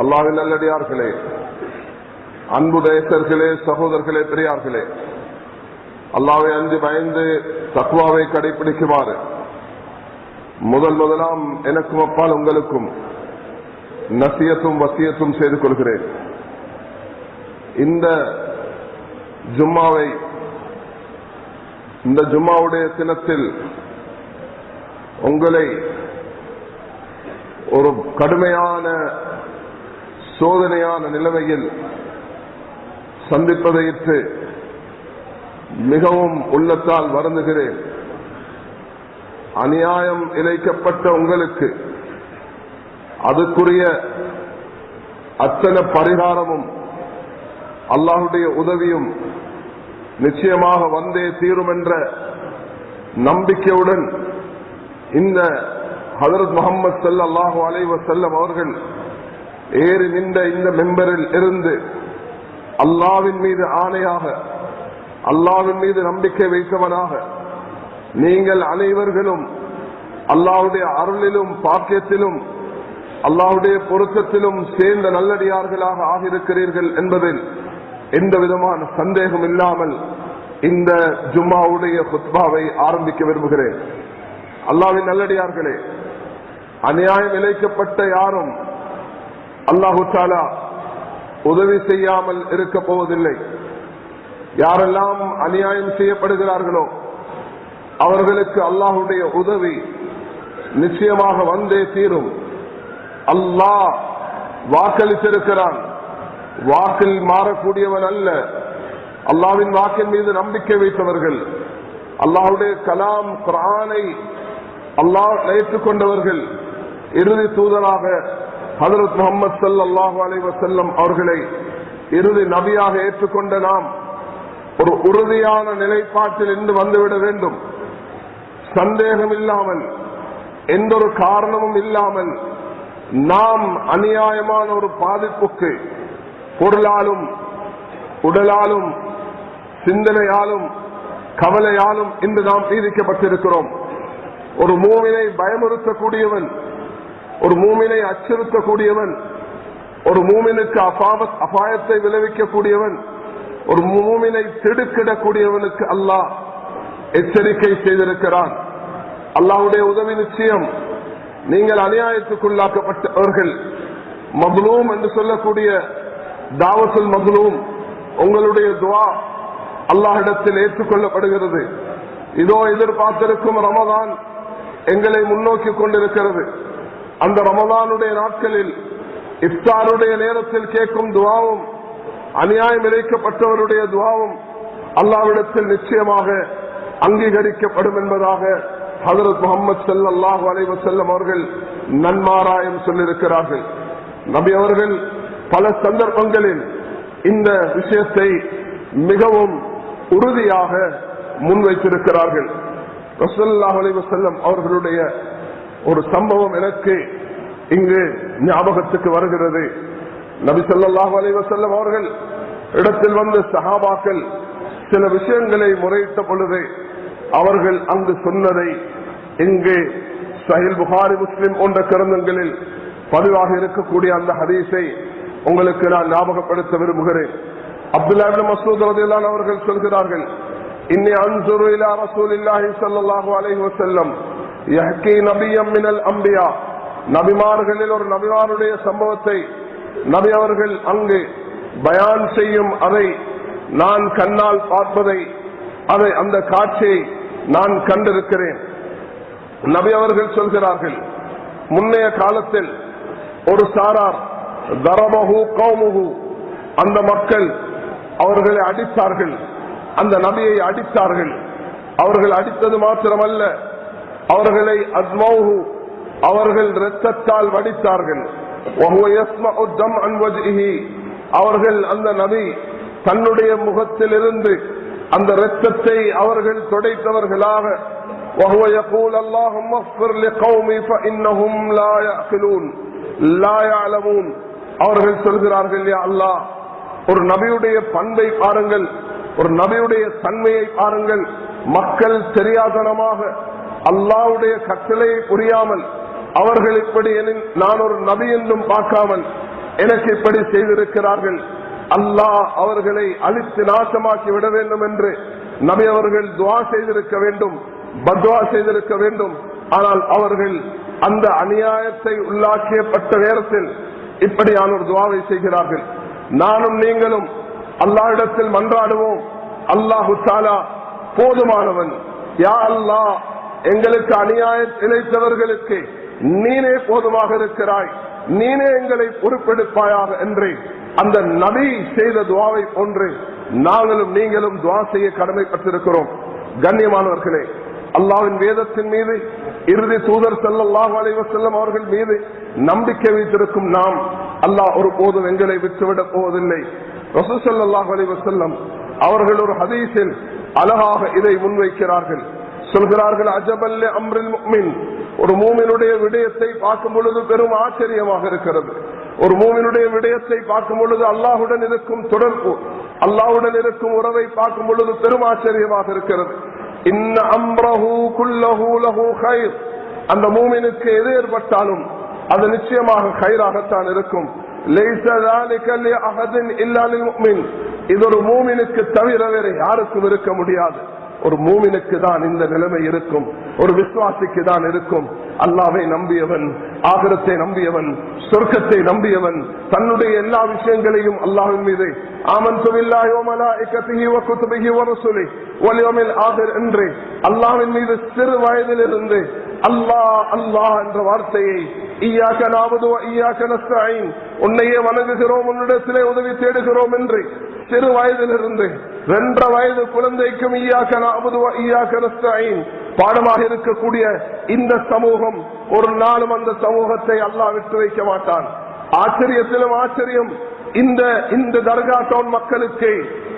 அல்லாஹ்வின் நல்லடியார்களே, அன்பு தேசர்களே, சகோதரர்களே, பெரியார்களே, அல்லாஹ்வை அஞ்சு பயந்து தக்வாவை கடைபிடிக்குமாறு முதலாம் எனக்கும் அப்பால் உங்களுக்கும் நசியத்தும் வசியத்தும் செய்து கொள்கிறேன். இந்த ஜும்மாவுடைய தினத்தில் உங்களை ஒரு கடுமையான சோதனையான நிலைமையில் சந்திப்பதையிட்டு மிகவும் உள்ளத்தால் வருந்துகிறேன். அநியாயம் இழைக்கப்பட்ட உங்களுக்கு அதுக்குரிய அத்தனை பரிகாரமும் அல்லாஹ்வுடைய உதவியும் நிச்சயமாக வந்தே தீரும் என்ற நம்பிக்கையுடன் இந்த ஹஜ்ரத் முஹம்மது ஸல்லல்லாஹு அலைஹி வஸல்லம் அவர்கள் ஏறி நின்ற இந்த மெம்பரில் இருந்து அல்லாஹ்வின் மீது ஆணையாக, அல்லாஹ்வின் மீது நம்பிக்கை வைத்தவனாக, நீங்கள் அனைவர்களும் அல்லாஹ்வுடைய அருளிலும் பாக்கியத்திலும் அல்லாஹ்வுடைய பொருத்தத்திலும் சேர்ந்த நல்லடியார்களாக ஆகியிருக்கிறீர்கள் என்பதில் எந்த விதமான சந்தேகம் இல்லாமல் இந்த ஜும்மாவுடைய குத்பாவை ஆரம்பிக்க விரும்புகிறேன். அல்லாஹ்வின் நல்லடியார்களே, அநியாயம் இழைக்கப்பட்ட யாரும் அல்லாஹு தஆலா உதவி செய்யாமல் இருக்க போவதில்லை. யாரெல்லாம் அநியாயம் செய்யப்படுகிறார்களோ அவர்களுக்கு அல்லாஹ்வுடைய உதவி நிச்சயமாக வந்தே தீரும். அல்லாஹ் வாக்களித்திருக்கிறான், வாக்கில் மாறக்கூடியவன் அல்ல. அல்லாஹ்வின் வாக்கின் மீது நம்பிக்கை வைத்தவர்கள், அல்லாஹ்வுடைய கலாம் குர்ஆனை அல்லாஹ் ஏற்றுக்கொண்டவர்கள், இறுதி தூதராக ஹஜ்ரத் முஹம்மது ஸல்லல்லாஹு அலைஹி வஸல்லம் அவர்களை இறுதி நபியாக ஏற்றுக்கொண்ட நாம் ஒரு உறுதியான நிலைப்பாட்டில் இன்று வந்துவிட வேண்டும். சந்தேகம் இல்லாமல், எந்த ஒரு காரணமும் இல்லாமல் நாம் அநியாயமான ஒரு பாதிப்புக்கு பொருளாலும் உடலாலும் சிந்தனையாலும் கவலையாலும் இன்று நாம் நீதிக்கப்பட்டிருக்கிறோம். ஒரு மூமினை பயமுறுத்தக்கூடியவன், ஒரு மூமினை அச்சுறுத்தக்கூடியவன், ஒரு மூமினுக்கு அபாயத்தை விளைவிக்கக்கூடியவன், ஒரு மூமினை திடுக்கிடக்கூடியவனுக்கு அல்லாஹ் எச்சரிக்கை செய்திருக்கிறான். அல்லாஹ்வுடைய உதவி நிச்சயம். நீங்கள் அநியாயத்துக்குள்ளாக்கப்பட்டவர்கள், மக்லூம் என்று சொல்லக்கூடிய தாவத்துல் மக்லூம், உங்களுடைய துஆ அல்லாஹ்விடத்தில் ஏற்றுக்கொள்ளப்படுகிறது. இதோ எதிர்பார்த்திருக்கும் ரமதான் எங்களை முன்னோக்கி கொண்டிருக்கிறது. அந்த ரமதானுடைய நாட்களில் இஃப்தாருடைய நேரத்தில் கேட்கும் துஆவும் அநியாயம் இழைக்கப்பட்டவருடைய துஆவும் அல்லாஹ்விடத்தில் நிச்சயமாக அங்கீகரிக்கப்படும் என்பதாக ஹஜ்ரத் முஹம்மது ஸல்லல்லாஹு அலைஹி வஸல்லம் அவர்கள் நன்மாராயம் சொல்லியிருக்கிறார்கள். நபி அவர்கள் பல சந்தர்ப்பங்களில் இந்த விஷயத்தை மிகவும் உறுதியாக முன்வைத்திருக்கிறார்கள். ரசூலுல்லாஹி அலைஹி வஸல்லம் அவர்களுடைய ஒரு சம்பவம் எனக்கு இங்கு ஞாபகத்துக்கு வருகிறது. நபி ஸல்லல்லாஹு அலைஹி வஸல்லம் அவர்கள் இடத்தில் வந்த சஹாபாக்கள் சில விஷயங்களை முறையிட்ட பொழுது அவர்கள் அங்கு சொன்னதை இங்கு சஹீஹ் புகாரி, முஸ்லிம் போன்ற கிரந்தங்களில் பதிவாக இருக்கக்கூடிய அந்த ஹதீஸை உங்களுக்கு நான் ஞாபகப்படுத்த விரும்புகிறேன். அப்துல்லாஹ் இப்னு மஸ்ஊத் ரலியல்லாஹு அன்ஹு அவர்கள் சொல்கிறார்கள், இன்னி அன்சுரு இலா ரசூலில்லாஹி ஸல்லல்லாஹு அலைஹி வஸல்லம் யஹ்கி நபிய்யம் மினல் அன்பியா. நபிமார்களில் ஒரு நபிமாருடைய சம்பவத்தை நபி அவர்கள் அங்கு பயான் செய்யும், அதை நான் கண்ணால் பார்ப்பதை, அதை அந்த காட்சியை நான் கண்டிருக்கிறேன். நபி அவர்கள் சொல்கிறார்கள், முன்னைய காலத்தில் ஒரு சாரார் தரபஹு கௌமுஹு, அந்த மக்கள் அவர்களை அடித்தார்கள், அந்த நபியை அடித்தார்கள். அவர்கள் அடித்தது மாத்திரமல்ல, அவர்களை அஸ்மௌஹு, அவர்கள் இரத்தத்தால் வடித்தார்கள். வஹுவ யஸ்மஉ தம்அன் வஜ்ஹிஹி, அவர்கள் அந்த நபி தன்னுடைய முகத்திலிருந்து அந்த இரத்தத்தை அவர்கள் துடைத்தவர்களாக. வஹுவ யகூல் அல்லாஹும்ம இஃபிர் லிகௌமி ஃபஇன்னஹும் லா யஅகிலூன் லா யஅலமூன், அவர்கள் சொல்கிறார்கள், யா அல்லாஹ், ஒரு நபியுடைய பண்பை பாருங்கள், ஒரு நபியுடைய தன்மையை பாருங்கள். மக்கள் தெரியாதனமாக அல்லாஹ்வுடைய கட்டளையை புரியாமல் அவர்கள் இப்படி நான் ஒரு நபி என்றும் பார்க்காமல் எனக்கு இப்படி செய்திருக்கிறார்கள், அல்லாஹ் அவர்களை அழித்து நாசமாக்கி விட வேண்டும் என்று நபி அவர்கள் துஆ செய்திருக்க வேண்டும், பத்வா செய்திருக்க வேண்டும். ஆனால் அவர்கள் அந்த அநியாயத்தை உள்ளாக்கியப்பட்ட நேரத்தில் இப்படியான ஒரு துஆவை செய்கிறார்கள். நானும் நீங்களும் அல்லாஹ்விடத்தில் மன்றாடுவோம், அல்லாஹு தஆலா போதுமானவன், யா அல்லாஹ் எங்களுக்கு அநியாயம் இழைத்தவர்களுக்கு நீனே போதுமாக இருக்கிறாய், நீனே எங்களை பொறுப்பெடுப்பாயாக என்று அந்த நபி செய்த துஆவை போன்று நாங்களும் நீங்களும் துஆ செய்ய கடமைப்பட்டிருக்கிறோம். கண்ணியமானவர்களே, அல்லாஹ்வின் வேதத்தின் மீது இறுதி தூதர் ஸல்லல்லாஹு அலைஹி வஸல்லம் அவர்கள் மீது நம்பிக்கை வைத்திருக்கும் நாம் அல்லாஹ் ஒருபோதும் எங்களை விட்டுவிடப் போவதில்லை. ரசூல் ஸல்லல்லாஹு அலைஹி வஸல்லம் அவர்கள் ஒரு ஹதீஸில் அழகாக இதை முன்வைக்கிறார்கள். சொல்கிறார்கள், அஜபல்ல அம்ரில் முஃமின், ஒரு மூமினுடைய விடயத்தை பார்க்கும் பொழுது பெரும் ஆச்சரியமாக இருக்கிறது. ஒரு மூமினுடைய விடயத்தை பார்க்கும் பொழுது அல்லாஹுடன் இருக்கும் தொடர்பு, அல்லாஹுடன் இருக்கும் உறவை பார்க்கும் பொழுது பெரும் ஆச்சரியமாக இருக்கிறது. இன்ன அம்ரஹு குல்லஹு லஹு கைர், அந்த மூமினுக்கு எது ஏற்பட்டாலும் அது நிச்சயமாக கைராகத்தான் இருக்கும். லைஸ ذلك لأحد إلا للمؤمن, இது ஒரு மூமினுக்கு தவிர வேறு யாருக்கும் இருக்க முடியாது. ஒரு மூமினுக்கு தான் இந்த நிலைமை இருக்கும், ஒரு விசுவாசிக்கு தான் இருக்கும். அல்லாஹ்வை நம்பியவன், ஆகிரத்தை நம்பியவன், சொர்க்கத்தை நம்பியவன், தன்னுடைய எல்லா விஷயங்களையும் அல்லாஹ்வின் மீது ஆமன்து பில்லாஹி வ மலாயிகத்திஹி வ குதுபிஹி வ ருசுலிஹி வல் யௌமில் ஆகிர் என்று அல்லாஹ்வின் மீது சிறு வயதிலிருந்து அல்லாஹ் அல்லாஹ் என்ற வார்த்தையை, இய்யாக நஅபுது வ இய்யாக நஸ்தஈன், உன்னையே வணங்குகிறோம், உன்னிடத்திலே உதவி தேடுகிறோம் என்று சிறு வயதிலிருந்து 2 வயது குழந்தைக்கும் இய்யாக நஅபுது வ இய்யாக நஸ்தஈன் பாடமாக இருக்கக்கூடிய இந்த சமூகம் ஒரு நாளும் அந்த சமூகத்தை அல்லாஹ் விட்டு வைக்க மாட்டான். ஆச்சரியத்திலும் ஆச்சரியம், இந்த தர்கா டவுன் மக்களுக்கு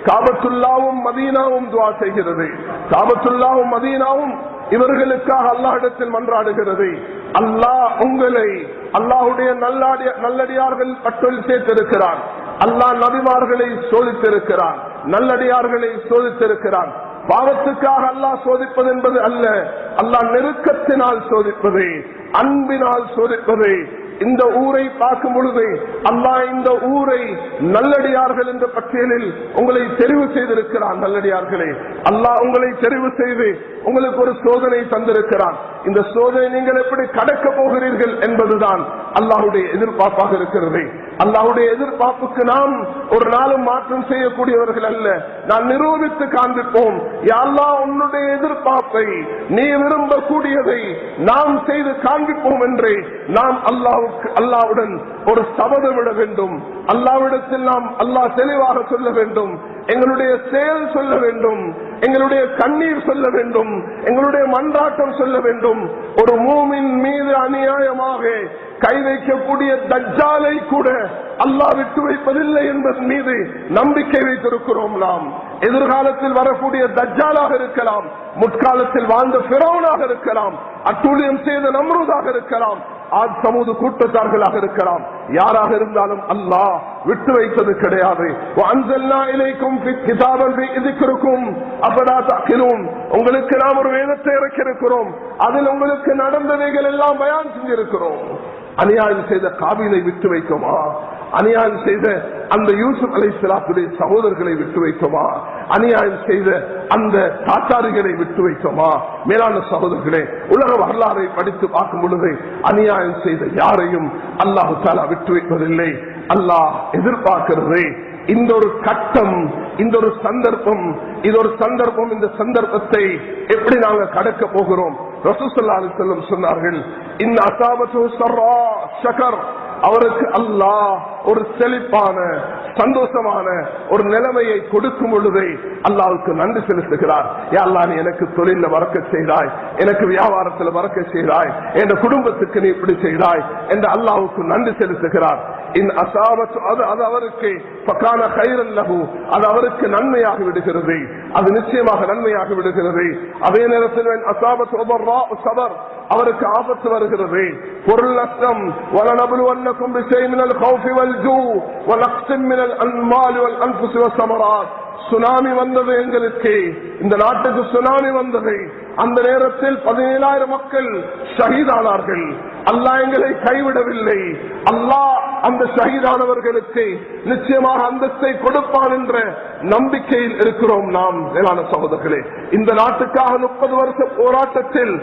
காபத்துல்லாவும் மதீனாவும் துஆ செய்கிறது. காபத்துல்லாவும் மதீனாவும் இவர்களுக்காக அல்லாஹ்விடத்தில் மன்றாடுகிறது. அல்லாஹ் உங்களை அல்லாஹ்வுடைய நல்லடியார்கள் பட்டியலில் சேர்த்திருக்கிறான். அல்லாஹ் நபிமார்களை சோதித்திருக்கிறான், நல்லடியார்களை சோதித்திருக்கிறான். பாவத்துக்காக அல்லாஹ் சோதிப்பது என்பது அல்ல, அல்லாஹ் நெருக்கத்தினால் சோதிப்பது, அன்பினால் சோதிப்பது. இந்த ஊரை பார்க்கும் பொழுது அல்லாஹ் இந்த ஊரை நல்லடியார்கள் என்ற பட்டியலில் உங்களை தெரிவு செய்திருக்கிறான். நல்லடியார்களே, அல்லாஹ் உங்களை தெரிவு செய்து உங்களுக்கு ஒரு சோதனை தந்திருக்கிறான். இந்த சோதனை நீங்கள் எப்படி கடக்க போகிறீர்கள் என்பதுதான் அல்லாஹ்வுடைய எதிர்பார்ப்பாக இருக்கிறது. அல்லாஹ்வுடைய எதிர்பார்ப்புக்கு நாம் ஒரு நாளும் மாற்றம் செய்யக்கூடியவர்கள் அல்ல. நான் நிரூபித்து காண்பிப்போம், யா அல்லாஹ் உன்னுடைய எதிர்பார்ப்பை, நீ விரும்பக்கூடியதை நாம் செய்து காண்பிப்போம் என்று நாம் அல்லாஹ்வுடன் ஒரு சபதம் விட வேண்டும். அல்லாஹ்விடத்தில் நாம் அல்லாஹ் தெளிவாக சொல்ல வேண்டும், எங்களுடைய செயல் சொல்ல வேண்டும், எங்களுடைய கண்ணீர் சொல்ல வேண்டும், எங்களுடைய மன்றாட்டம் சொல்ல வேண்டும். ஒரு மூமின் மீது அநியாயமாக கை வைக்கக்கூடிய தஜ்ஜாலை கூட அல்லாஹ் விட்டு வைப்பதில்லை என்பதன் மீது நம்பிக்கை வைத்திருக்கிறோம். நாம் எதிர்காலத்தில் வரக்கூடிய தஜ்ஜாலாக இருக்கலாம், முற்காலத்தில் வாழ்ந்த ஃபிரௌனாக இருக்கலாம், அட்டூழியம் செய்த நம்ரூதாக இருக்கலாம், ஆத் சமூது கூட்டத்தார்களாக இருக்கலாம். யாராக இருந்தாலும் அல்லாஹ் விட்டு வைத்தது கிடையாது. உங்களுக்கு நாம் ஒரு வேதத்தை இறக்கியிருக்கிறோம், அதில் உங்களுக்கு நடந்தவைகள் எல்லாம் பயான் செஞ்சிருக்கிறோம். அநியாயம் செய்த காபீலை விட்டு வைக்குமா? அநியாயம் செய்த அந்த யூசுப் அலைஹிஸ்ஸலாத்துடைய சகோதரர்களை விட்டு வைக்குமா? அநியாயம் செய்த அந்த தாத்தாரிகளை விட்டு வைக்குமா? மேலான சகோதரர்களே, உலக வரலாறை படித்து பார்க்கும் பொழுது அநியாயம் செய்த யாரையும் அல்லாஹு தஆலா விட்டு வைப்பதில்லை. அல்லாஹ் எதிர்பார்க்கிறது இந்த ஒரு கட்டம், இந்த ஒரு சந்தர்ப்பம், இது ஒரு சந்தர்ப்பம். இந்த சந்தர்ப்பத்தை எப்படி நாங்கள் கடக்க போகிறோம்? ரசூல் ஸல்லல்லாஹு அலைஹி வஸல்லம் சொன்னார்கள், இன் அஸாபத்து ஸர்ரா ஷக்கர், அவருக்கு அல்லாஹ் ஒரு செழிப்பான சந்தோஷமான ஒரு நிலைமையை கொடுக்கும் பொழுது அல்லாஹ்வுக்கு நன்றி செலுத்துகிறார். யா அல்லாஹ், நீ எனக்கு தொழில வரக்கத் செய்தாய், எனக்கு வியாபாரத்தில் வரக்கத் செய்தாய், என் குடும்பத்துக்கு நீ இப்படி செய்தாய் என்று அல்லாஹ்வுக்கு நன்றி செலுத்துகிறார். இன் அஸாபத்து, அது அவருக்கு ஃபகான கைரன் லஹு, அது அவருக்கு நன்மையாகி விடுகிறது, அது நிச்சயமாக நன்மையாகி விடுகிறது. அதே நேரத்தில் அஸாபத்து ضراء صبر, அவருக்கு ஆபத்து வருகிறது, பொருள் நஷ்டம். وَلَنَبْلُوَنَّكُمْ بِشَيْءٍ مِنَ الْخَوْفِ وَالْجُوعِ وَنَقْصٍ مِنَ الْأَمْوَالِ وَالْأَنْفُسِ وَالثَّمَرَاتِ. சுனாமி வந்தது எங்களுக்கு, இந்த நாட்டுக்கு சுனாமி வந்தது. அந்த நேரத்தில் 17,000 மக்கள் ஷஹீதானார்கள். அல்லாஹ் எங்களை கைவிடவில்லை. அல்லாஹ் அந்த ஷஹீதானவர்களுக்கு நிச்சயமாக அந்தஸ்தை கொடுப்பான் என்ற நம்பிக்கையில் இருக்கிறோம் நாம். மேலான சகோதரர்களே, இந்த நாட்டுக்காக 30 வருஷ போராட்டத்தில்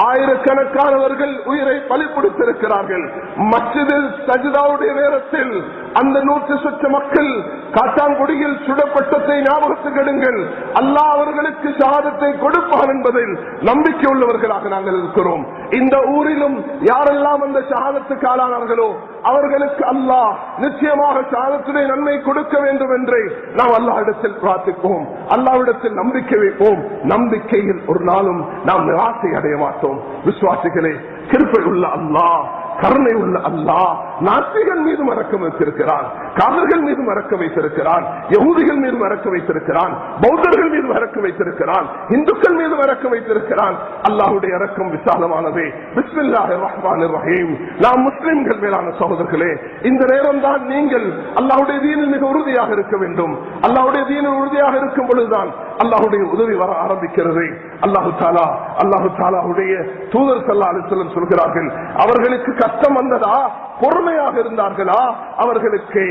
ஆயிரக்கணக்கானவர்கள் உயிரை பலி கொடுத்திருக்கிறார்கள். மஸ்ஜிதில் சஜ்தாவுடைய நேரத்தில் அந்த 100 லட்ச மக்கள் காட்டாங்குடியில் சுடப்பட்டதை ஞாபகத்துக்கு எடுங்கள். அல்லாஹ் அவர்களுக்கு ஷஹாதத்தை கொடுப்பான் என்பதில் நம்பிக்கை உள்ளவர்களாக நாங்கள் இருக்கிறோம். இந்த ஊரிலும் யாரெல்லாம் அந்த ஷஹாதத்துக்கு ஆளானார்களோ அவர்களுக்கு அல்லாஹ் நிச்சயமாக ஷஹாதத்துடைய நன்மை கொடுக்க வேண்டும் என்று நாம் அல்லாஹ்விடத்தில் பிரார்த்திப்போம், அல்லாஹ்விடத்தில் நம்பிக்கை வைப்போம். நம்பிக்கையில் ஒரு நாளும் நாம் நிராசை அடைய மாட்டோம். விசுவாசிகளே, கிருபை உள்ள அல்லாஹ், கருணை உள்ள அல்லாஹ் நாத்திகன் மீது மறக்க வைத்திருக்கிறான், காதர்கள் மீது மறக்க வைத்திருக்கிறான், யஹூதிகள் மீது மறக்க வைத்திருக்கிறான், பௌத்தர்கள் மீது மறக்க வைத்திருக்கிறான், இந்துக்கள் மீது மறக்க வைத்திருக்கிறான். அல்லாஹ்வுடைய இரக்கம் விசாலமானது. பிஸ்மில்லாஹிர் ரஹ்மானிர் ரஹீம். நாம் முஸ்லிம்கள் மேலான சகோதரர்களே, இந்த நேரம் தான் நீங்கள் அல்லாஹ்வுடைய தீனில் மிக உறுதியாக இருக்க வேண்டும். அல்லாஹ்வுடைய தீனில் உறுதியாக இருக்கும் பொழுதுதான் அல்லாஹ்வுடைய உதவி வர ஆரம்பிக்கிறது. அல்லாஹு தாலாவுடைய தூதர் ஸல்லல்லாஹு அலைஹி வஸல்லம் சொல்கிறார்கள், அவர்களுக்கு கஷ்டம் வந்ததா பொறுமையாக இருந்தார்களா அவர்களுக்கு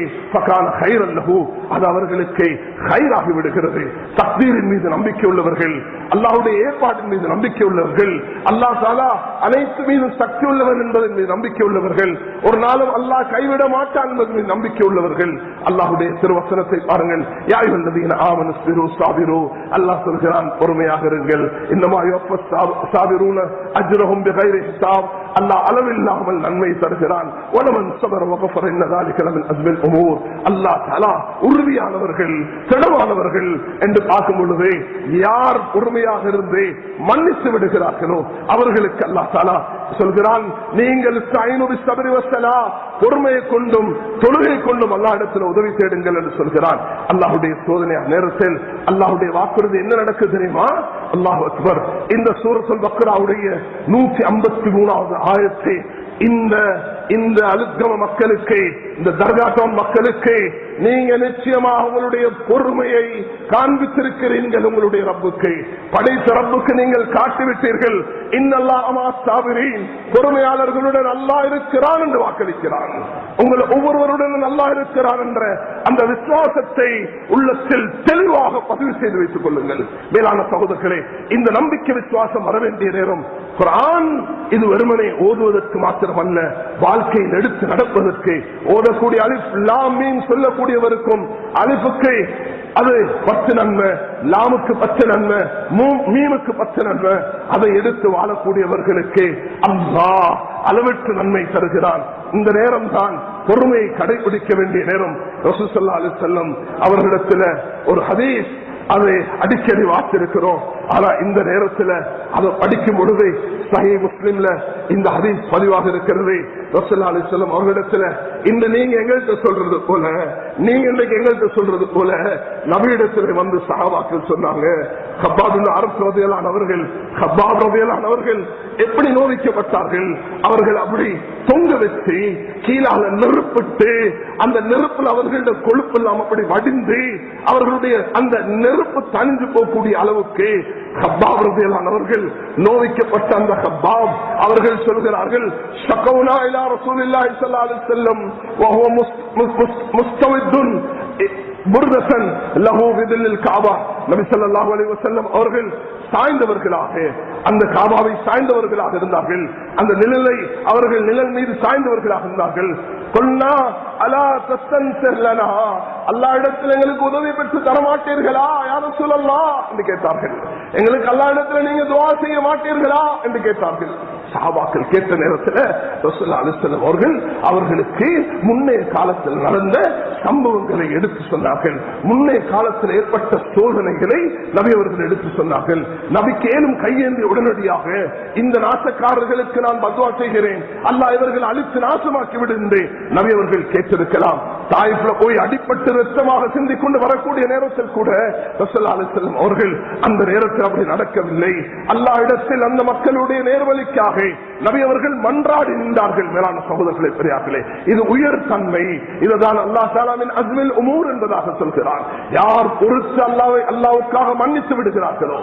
அது அவர்களுக்கு ஹைராகி விடுகிறது. தக்தீரின் மீது நம்பிக்கை உள்ளவர்கள், அல்லாஹ்வுடைய ஏற்பாட்டின் மீது நம்பிக்கை உள்ளவர்கள், அல்லாஹ் தஆலா அனைத்து மீதும் சக்தி உள்ளவர் என்பதன் மீது நம்பிக்கை உள்ளவர்கள், ஒரு நாளும் அல்லாஹ் கைவிட மாட்டான் என்பதன் மீது நம்பிக்கை உள்ளவர்கள். அல்லாஹ்வுடைய திருவசனத்தை பாருங்கள், யா அய்யுஹல்லதீன ஆமனு ஸ்பிரு ஸாபிரு. அல்லாஹ் சொல்கிறான், பொறுமையாக இருங்கள். இன்னமா யுவஃபஸ் ஸாபிரூன அஜ்ரஹும் பிகைரி ஹிசாப். அல்லாஹ் அளவில்லாமல் நன்மை தருகிறான். வலமன் ஸபர வகஃபர இன்ன ذلك لمن عزم الامور. அல்லாஹ் தஆலா உறுதியானவர்கள், திடமானவர்கள் என்று பார்க்கும் பொழுது யார் பொறுமையாக இருந்து மன்னித்து விடுகிறார்களோ அவர்களுக்கு அல்லாஹ் தஆலா சொல்கிறான், நீங்கள் பொறுமையை கொண்டும் தொழுகை கொண்டும் அல்லாஹ்விடத்தில் உதவி தேடுங்கள் என்று சொல்கிறான். அல்லாஹ்வுடைய சோதனை நேரத்தில் அல்லாஹ்வுடைய வாக்குறுதி என்ன நடக்குது தெரியுமா? அல்லாஹ் அக்பர். இந்த சூரத்துல் பக்ராவுடைய 153வது ஆயத்தை இந்த அலுத்கம மக்களுக்கு, இந்த தர்காத்தோன் மக்களுக்கு நீங்க நிச்சயமாக உங்களுடைய பொறுமையை காண்பித்திருக்கிறீர்கள். உங்களுடைய ரப்புக்கு, படைத்த ரப்புக்கு நீங்கள் காட்டிவிட்டீர்கள். இன்னல்லாஹ் மஅ ஸாபிரீன். பொறுமையாளர்களுடன் அல்லாஹ் இருக்கிறான் என்று வாக்களிக்கிறான். உங்கள் ஒவ்வொருவருடன் அல்லாஹ் இருக்கிறான் என்ற அந்த விசுவாசத்தை உள்ளத்தில் தெளிவாக பதிவு செய்து வைத்துக் கொள்ளுங்கள். மேலான சகோதரர்களே, இந்த நம்பிக்கை விசுவாசம் வர வேண்டிய நேரம். குர்ஆன் இது வெறுமனே ஓதுவதற்கு மாத்திரமல்ல, வாழ்க்கையில் எடுத்து நடப்பதற்கு. ஓதக்கூடிய அலிஃப் லாம் மீம் சொல்லக்கூடியவருக்கும் அலிஃபுக்கு அது 10 நன்மை, லாமுக்கு 10 நன்மை, மீமுக்கு 10 நன்மை. அதை எடுத்து வாழக்கூடியவர்களுக்கு அல்லாஹ் அளவற்ற நன்மை தருகிறான். இந்த நேரம் தான் பொறுமையை கடைபிடிக்க வேண்டிய நேரம். ரசூல் ஸல்லல்லாஹு அலைஹி வஸல்லம் அவர்களிடத்தில் ஒரு ஹதீஸ், அதை அடிக்கடி வாசித்திருக்கிறோம். ஆனா இந்த நேரத்தில் அதை படிக்கும் பொழுது சஹீஹ் முஸ்லிம்ல இந்த ஹதீஸ் பதிவாக இருக்கிறது. ரசூல் ஸல்லல்லாஹு அலைஹி வஸல்லம் அவர்களிடத்தில் இந்த நீங்க எங்கள்கிட்ட சொல்றது போல, நீங்க இன்னைக்கு எங்கள்கிட்ட சொல்றது போல நபியிடத்தில் வந்து சஹாபாக்கள் சொன்னாங்க, கப்பாப் இப்னு அரப் ரலியல்லாஹு அவர்கள் எப்படி நோவிக்கப்பட்டார்கள். அவர்கள் அப்படி தொங்க வச்சு கீழால நெருப்பிட்டு, அந்த நெருப்புல அவர்களுடைய கொழுப்பு எல்லாம் அப்படி வடிந்து அவர்களுடைய அந்த நெருப்பு தணிஞ்சு போகக்கூடிய அளவுக்கு கப்பாப் ரலியல்லாஹு அவர்கள் நோவிக்கப்பட்ட அந்த கப்பாப் அவர்கள் சொல்கிறார்கள், ஷகவுனா இலா ரசூலில்லாஹி ஸல்லல்லாஹு அலைஹி வஸல்லம் வஹுவ முஸ்தவிதுன் புர்தன் லஹு பிதில் காபா. நபி ஸல்லல்லாஹு அலைஹி வஸல்லம் அவர்கள் சாய்ந்தவர்களாக, அந்த காபாவை சாய்ந்தவர்களாக இருந்தார்கள். அந்த நிழலை அவர்கள் நிழல் மீது சாய்ந்தவர்களாக இருந்தார்கள். கொல்லா அலா தஸ்தன்சிர் லனா. அல்லாஹ் இடத்தில் எங்களுக்கு உதவி பெற்று தரமாட்டீர்களா யா ரசூலல்லாஹ் என்று கேட்டார்கள். எங்களுக்கு அல்லாஹ் இடத்தில் நீங்க துஆ செய்ய மாட்டீர்களா என்று கேட்டார்கள். சஹாபாக்கள் கேட்ட நேரத்தில் ரசூலுல்லாஹி அலைஹி வஸல்லம் அவர்களுக்கு முன்னைய காலத்தில் நடந்த சம்பவங்களை எடுத்து சொன்னார்கள். முன்னைய காலத்தில் ஏற்பட்ட சோதனைகளை நபி அவர்கள் எடுத்து சொன்னார்கள். நபிக்கு ஏனும் கையேந்தி உடனடியாக இந்த நாசக்காரர்களுக்கு நான் பத்வா செய்கிறேன், அல்லாஹ் இவர்கள் அழித்து நாசமாக்கி விடு என்று நபி அவர்கள் கேட்டிருக்கலாம். தாயிஃப்ல போய் அடிப்பட்டு ரத்தமாக சிந்திக் கொண்டு வரக்கூடிய நேரத்தில் கூட ரசூலுல்லாஹி அலைஹி வஸல்லம் அவர்கள் அந்த நேரத்தில் அப்படி நடக்கவில்லை. அல்லாஹ்விடத்தில் அந்த மக்களுடைய நேர்வழிக்காக நபி அவர்கள் மன்றாடி நின்றார்கள். மேலான சகோதரர்களே, பெரியார்களே, இது உயர் தன்மை. இதுதான் அல்லாஹ் தஆலாவின் அஸ்மில் உமூர் என்பதாக சொல்கிறார். யார் பொறுத்து அல்லாஹ்வுக்காக மன்னித்து விடுகிறார்களோ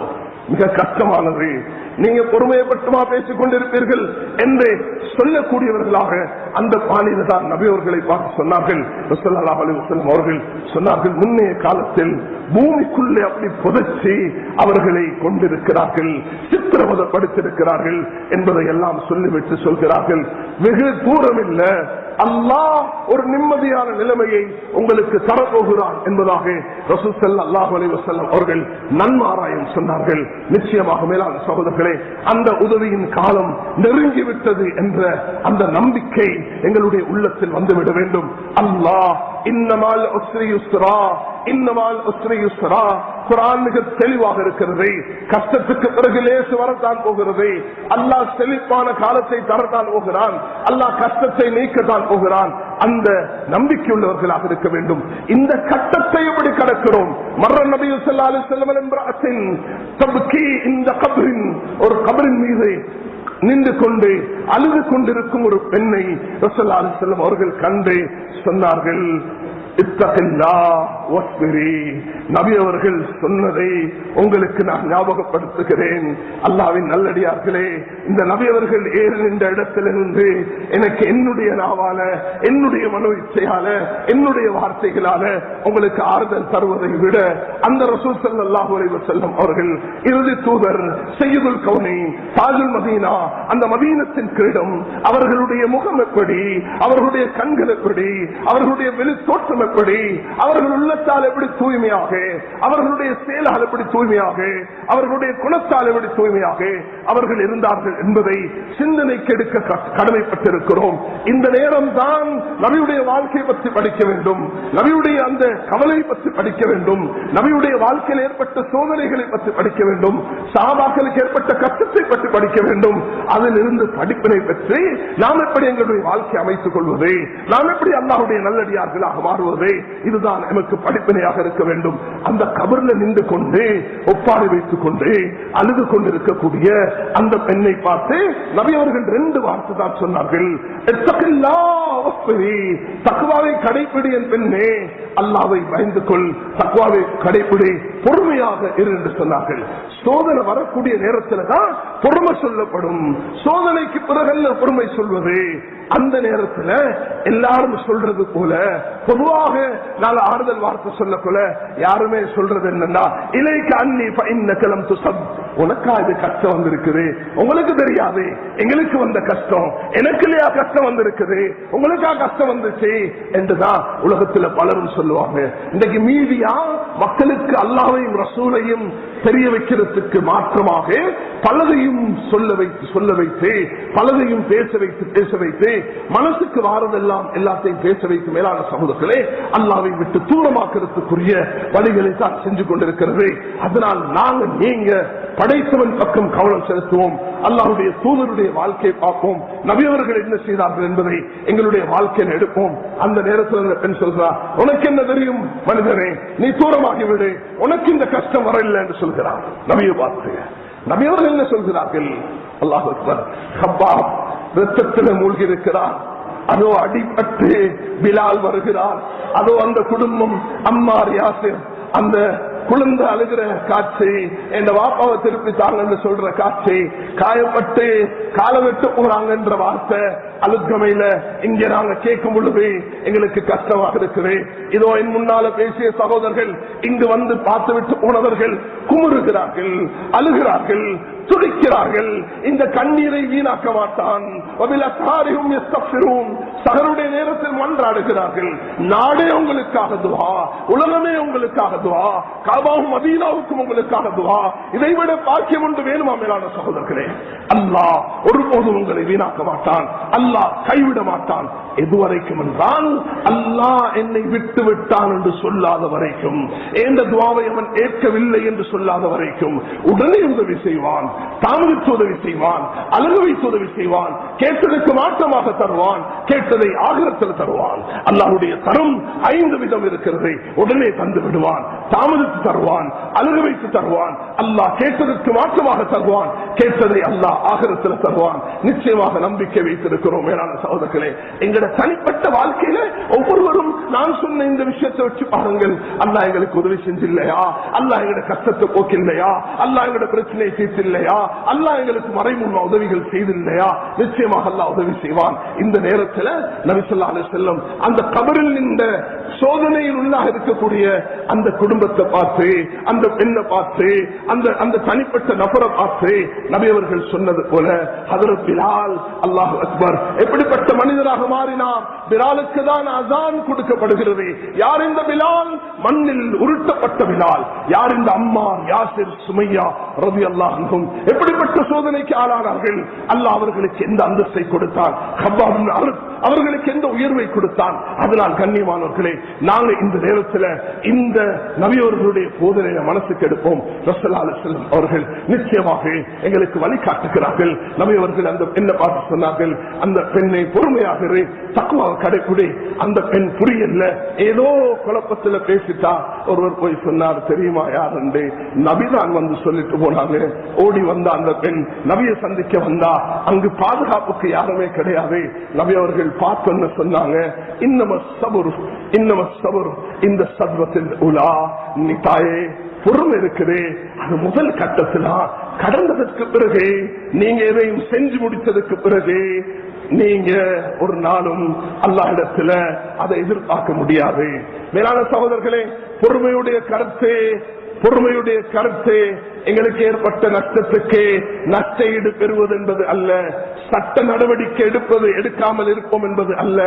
மிக கஷ்டமானது. நீங்க பொறுமையை பட்டுமா பேசிக் கொண்டிருப்பீர்கள் என்று சொல்லக்கூடியவர்களாக அந்த பாணியில் தான் நபி அவர்களை பார்த்து சொன்னார்கள். ஸல்லல்லாஹு அலைஹி வஸல்லம் அவர்கள் சொன்னார்கள், முன்னைய காலத்தில் பூமிக்குள்ளே அப்படி புதைச்சி அவர்களை கொண்டிருக்கிறார்கள், சித்திரவதைப்படுத்திருக்கிறார்கள் என்பதை எல்லாம் சொல்லிவிட்டு சொல்கிறார்கள், வெகு தூரம் இல்ல அல்லாஹ் ஒரு நிம்மதியான நிலைமையை உங்களுக்கு தரப்போகிறான் என்பதாக ரசூல் ஸல்லல்லாஹு அலைஹி வஸல்லம் அவர்கள் நன்மாராயம் சொன்னார்கள். நிச்சயமாக மேலான சகோதரர்களே, அந்த உதவியின் காலம் நெருங்கிவிட்டது என்ற அந்த நம்பிக்கை எங்களுடைய உள்ளத்தில் வந்துவிட வேண்டும். அல்லாஹ் இன்னமால் உஸ்ரி யுஸ்ரா, இன்னமால் உஸ்ரி யுஸ்ரா, குர்ஆன் மிக தெளிவாக இருக்கிறது. கஷ்டத்துக்கு பிறகு லேசு வரத்தான் போகிறது. அல்லாஹ் செழிப்பான காலத்தை தரத்தான் போகிறான். அல்லாஹ் கஷ்டத்தை நீக்கத்தான் போகிறான். அந்த நம்பிக்கையுள்ளவர்களாக இருக்க வேண்டும். இந்த கட்டத்தை எப்படி கடக்கிறோம்? மர்ர நபி ஸல்லல்லாஹு அலைஹி வஸல்லம் இம்ராஅத்தின் தப்கி இந்த கப்ரின், ஒரு கபரின் மீது நின்று கொண்டு அழுது கொண்டிருக்கும் ஒரு பெண்ணை ரசூலுல்லாஹி அலைஹி வஸல்லம் அவர்கள் கண்டு சொன்னார்கள், நபி அவர்கள் சொன்னதை உங்களுக்கு நான் ஞாபகப்படுத்துகிறேன். அல்லாஹ்வின் நல்லடியார்களே, இந்த நபி அவர்கள் ஏறி நின்ற இடத்திலிருந்து எனக்கு என்னுடைய நாவால, என்னுடைய மனோ இச்சையால, என்னுடைய வார்த்தைகளால உங்களுக்கு ஆறுதல் தருவதை விட அந்த ரசூல் ஸல்லல்லாஹு அலைஹி வஸல்லம் அவர்கள் இறுதி தூதர் சையதுல் கௌனைன் தாஜுல் மதீனா, அந்த மதீனத்தின் கிரீடம், அவர்களுடைய முகம் எப்படி, அவர்களுடைய கண்கள் எப்படி, அவர்களுடைய வெளி தோற்றம் எப்படி, அவர்கள் உள்ளத்தால் எப்படி தூய்மையாக, அவர்களுடைய செயலால் எப்படி தூய்மையாக, அவர்களுடைய குணத்தால் எப்படி தூய்மையாக அவர்கள் இருந்தார்கள் என்பதை சிந்தனைக்கு எடுக்க கடமைப்பட்டிருக்கிறோம். இந்த நேரம் தான் நபியுடைய வாழ்க்கை பற்றி படிக்க வேண்டும், நபியுடைய அந்த கவலை பற்றி படிக்க வேண்டும், நபியுடைய வாழ்க்கையில் ஏற்பட்ட சோதனைகளை பற்றி படிக்க வேண்டும், சஹாபாக்களுக்கு ஏற்பட்ட கஷ்டத்தை பற்றி படிக்க வேண்டும். அதிலிருந்து படிப்பினை பெற்று நாம் எப்படி எங்களுடைய வாழ்க்கை அமைத்துக் கொள்வது, நாம் எப்படி அல்லாஹ்வுடைய நல்லடியார்களாக மாறுவது, இதுதான் நமக்கு படிப்பினையாக இருக்க வேண்டும். அந்த கபர்ல நின்று கொண்டு ஒப்பாரி வைத்துக் கொண்டு அழுது கொண்டிருக்கக்கூடிய அந்த பெண்ணை பார்த்து நபி அவர்கள் 2 வார்த்தை தான் சொன்னார்கள், தக்வாவை கடைப்பிடி என் பெண்ணே, அல்லாஹ்வை பயந்து கொள், தக்வாவை கடைப்பிடி, பொறுமையாக இரு என்று சொன்னார்கள். சோதனை வரக்கூடிய நேரத்தில் தான் பொறுமை சொல்லப்படும். சோதனைக்கு பிறகு பொறுமை சொல்வது. அந்த நேரத்தில் எல்லாரும் சொல்றது போல பொதுவாக நாலு ஆறுதல் வார்த்தை சொல்ல போல யாருமே சொல்றது என்னன்னா, இலைக்கு அன்னி இன்னக்கலம் துசப், உனக்கா இது கஷ்டம் வந்திருக்குது, உங்களுக்கு தெரியாது எங்களுக்கு வந்த கஷ்டம், எனக்கு இல்லையா கஷ்டம் வந்திருக்குது, உங்களுக்கா கஷ்டம் வந்துச்சு என்றுதான் உலகத்தில் பலரும் சொல்லுவாங்க. இன்றைக்கு மீதியா மக்களுக்கு அல்லாஹ்வையும் ரசூலையும் தெரிய வைக்கிறதுக்கு மாற்றமாக பலதையும் சொல்ல வைத்து பலதையும் பேச வைத்து மனசுக்கு வாரதெல்லாம் எல்லாத்தையும் பேச வைத்து மேலான சமூகத்திலே அல்லாஹ்வை விட்டு தூரமாக்குறதுக்குரிய வழிகளை தான் செஞ்சு கொண்டிருக்கிறது. அதனால் நாங்கள் நீங்க படைத்தவன் பக்கம் கவனம் செலுத்துவோம், அல்லாஹ்வுடைய தூதருடைய வாழ்க்கையை பார்ப்போம், நபியவர்கள் என்ன செய்தார்கள் என்பதை எங்களுடைய வாழ்க்கையில் எடுப்போம். அந்த நேரத்தில் அந்த பெண் சொல்கிறார், உனக்கு என்ன தெரியும் மனிதனே, நீ தூரமாகிவிடு, உனக்கு இந்த கஷ்டம் வரவில்லை என்று சொல்கிறார். நபியை பார்த்து நபியவர்கள் என்ன சொல்கிறார்கள்? அல்லாஹ் அக்பர். கப்பாப் ரத்தத்தில் மூழ்கி இருக்கிறார், அதோ அடிபட்டு பிலால் வருகிறார், அதோ அந்த குடும்பம் அம்மார் யாசிர் அந்த குழந்தை அழுகிற காட்சி, என் வாப்பாவை திருப்பி தாங்க சொல்ற காட்சி, காயப்பட்டு காலை விட்டு போறாங்க என்ற வார்த்தை அழுக்கமையில இங்க நாங்க கேட்கும் பொழுது எங்களுக்கு கஷ்டமாக இருக்குது. இதோ என் முன்னால பேசிய சகோதரர்கள் இங்கு வந்து பார்த்து விட்டு போனவர்கள் குமுறுகிறார்கள், அழுகிறார்கள், துடிக்கிறார்கள். இந்த கண்ணீரை வீணாக்க மாட்டான். சகருடைய நேரத்தில் மன்றாடுகிறார்கள். நாடே உங்களுக்காக துவா, உலகமே உங்களுக்காக துவா, காபாவும் மதீனாவுக்கும் உங்களுக்காக துவா. இதைவிட பாக்கியம் ஒன்று வேணுமா மேலான சகோதரர்களே? அல்லாஹ் ஒருபோதும் உங்களை வீணாக்க மாட்டான், அல்லாஹ் கைவிட மாட்டான். எதுவரைக்கும் என்றால் அல்லாஹ் என்னை விட்டு விட்டான் என்று சொல்லாத வரைக்கும், எந்த துவாவை அவன் ஏற்கவில்லை என்று சொல்லாத வரைக்கும் உடனே உதவி செய்வான், தாமதித்து உதவி செய்வான், அழகு வைத்து உதவி செய்வான், கேட்டதற்கு மாற்றமாக தருவான், கேட்ட கேட்டதை ஆகிரத்தில் தருவான். அல்லாஹ்வுடைய தரம் 5 விதம் இருக்கிறது. உடனே தந்து விடுவான், தாமதித்து தருவான், அழுக வைத்து தருவான். அல்லாஹ் கேட்டதற்கு மாற்றமாக தருவான், கேட்டதை அல்லாஹ் ஆகிரத்தில் தருவான். நிச்சயமாக நம்பிக்கை வைத்திருக்கிறோம். மேலான சகோதரர்களே, எங்களோட தனிப்பட்ட வாழ்க்கையில ஒவ்வொருவரும் நான் சொன்ன இந்த விஷயத்தை வச்சு பாருங்கள். அல்லாஹ் எங்களுக்கு உதவி செஞ்சில்லையா, அல்லாஹ் எங்களோட கஷ்டத்தை போக்கில்லையா, அல்லாஹ் எங்களோட பிரச்சனையை தீர்த்தில்லையா, அல்லாஹ் எங்களுக்கு மறைமுன்ன உதவிகள் செய்தில்லையா? நிச்சயமாக அல்லாஹ் உதவி செய்வான். இந்த நேரத்தில் நபி ஸல்லல்லாஹு அலைஹி வஸல்லம் அந்த கபரில் நின்ற சோதனையில் உள்ளாக இருக்கக்கூடிய அந்த குடும்பத்தை பார்த்து, அந்த பெண்ணை பார்த்து, அந்த தனிப்பட்ட நபரை பார்த்து நபி அவர்கள் சொன்னது போல ஹஜ்ரத் பிலால் அல்லாஹு அக்பர் எப்படிப்பட்ட மனிதராக மாறினார். பிலாலுக்கு தான் அஸான் கொடுக்கப்படுகிறது. யார் இந்த பிலால்? மண்ணில் உருட்டப்பட்ட பிலால். யார் இந்த அம்மார், யாசிர், சுமையா ரலியல்லாஹு அன்ஹும் எப்படிப்பட்ட சோதனைக்கு ஆளானார்கள்? அல்லாஹ் அவர்களுக்கு எந்த அந்தஸ்தை கொடுத்தான்? கப்பாப் இப்னு அர்த் அவர்களுக்கு எந்த உயர்வை கொடுத்தான்? அதனால் கண்ணியமானவர்களே, நாங்க இந்த நேரத்தில் இந்த நபியவர்களுடைய போதனையை மனசுக்கு எடுப்போம். ரசூலுல்லாஹி அலைஹி வஸல்லம் அவர்கள் நிச்சயமாக எங்களுக்கு வழிகாட்டுகிறார்கள். நபியவர்கள் அந்த பெண்ணை பார்த்து சொன்னார்கள், அந்த பெண்ணை பொறுமையாக தக்வா கடைபிடி. அந்த பெண் புரியல, ஏதோ குழப்பத்தில் பேசிட்டா. ஒருவர் போய் சொன்னார், தெரியுமா யார் என்று? நபிதான் வந்து சொல்லிட்டு போனாங்க. ஓடி வந்த அந்த பெண் நபியை சந்திக்க வந்தா. அங்கு பாதுகாப்புக்கு யாருமே கிடையாது. நபி அவர்கள் பார்த்து சொன்னாங்க, இந்த சத்வத்தில் உலா நிதாயே பொறுமை இருக்குது. அது முதல் கட்டத்தில் கடந்ததற்கு பிறகு, நீங்க எதையும் செஞ்சு முடித்ததற்கு பிறகு நீங்க ஒரு நாளும் அல்லாஹ்விடத்துல அதை எதிர்பார்க்க முடியாது. மேலான சகோதரர்களே, பொறுமையுடைய கருத்து எங்களுக்கு ஏற்பட்ட நஷ்டத்துக்கு நஷ்ட ஈடு பெறுவது என்பது அல்ல. சட்ட நடவடிக்கை எடுக்காமல் இருப்போம் என்பது அல்ல.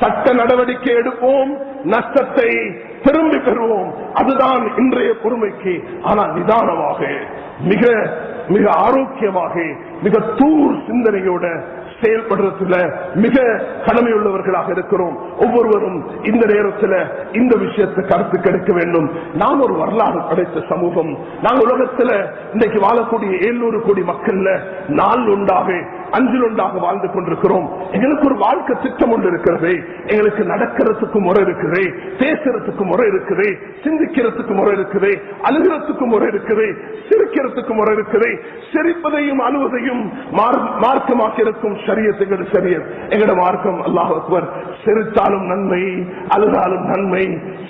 சட்ட நடவடிக்கை எடுப்போம், நஷ்டத்தை திரும்பி பெறுவோம். அதுதான் இன்றைய பொறுமைக்கு. ஆனால் நிதானமாக, மிக மிக ஆரோக்கியமாக, மிக தூர் சிந்தனையோட செயல்படுறதுல மிக கடமையுள்ளவர்களாக இருக்கிறோம். ஒவ்வொருவரும் இந்த நேரத்தில் இந்த விஷயத்தை கருத்து கிடைக்க வேண்டும். நாம் ஒரு வரலாறு படைத்த சமூகம். நாங்கள் உலகத்தில் இன்றைக்கு வாழக்கூடிய 700 கோடி மக்கள்ல 4 ஒன்றாக 5 ஒன்றாக வாழ்ந்து கொண்டிருக்கிறோம். எங்களுக்கு ஒரு வாழ்க்கை திட்டம் ஒன்று இருக்கிறது. எங்களுக்கு நடக்கிறதுக்கு முறை இருக்குது, பேசுறதுக்கு முறை இருக்குது, சிந்திக்கிறதுக்கு முறை இருக்குது, அழுகிறதுக்கு முறை இருக்குது, சிரிக்கிறதுக்கு முறை இருக்குது. சிரிப்பதையும் அழுவதையும் மார்க்கமாக்கி இருக்கும் ஷரியத் எங்கட மார்க்கம். அல்லாஹ் அக்பர். சிரித்தாலும் நன்மை, அழுதாலும் நன்மை.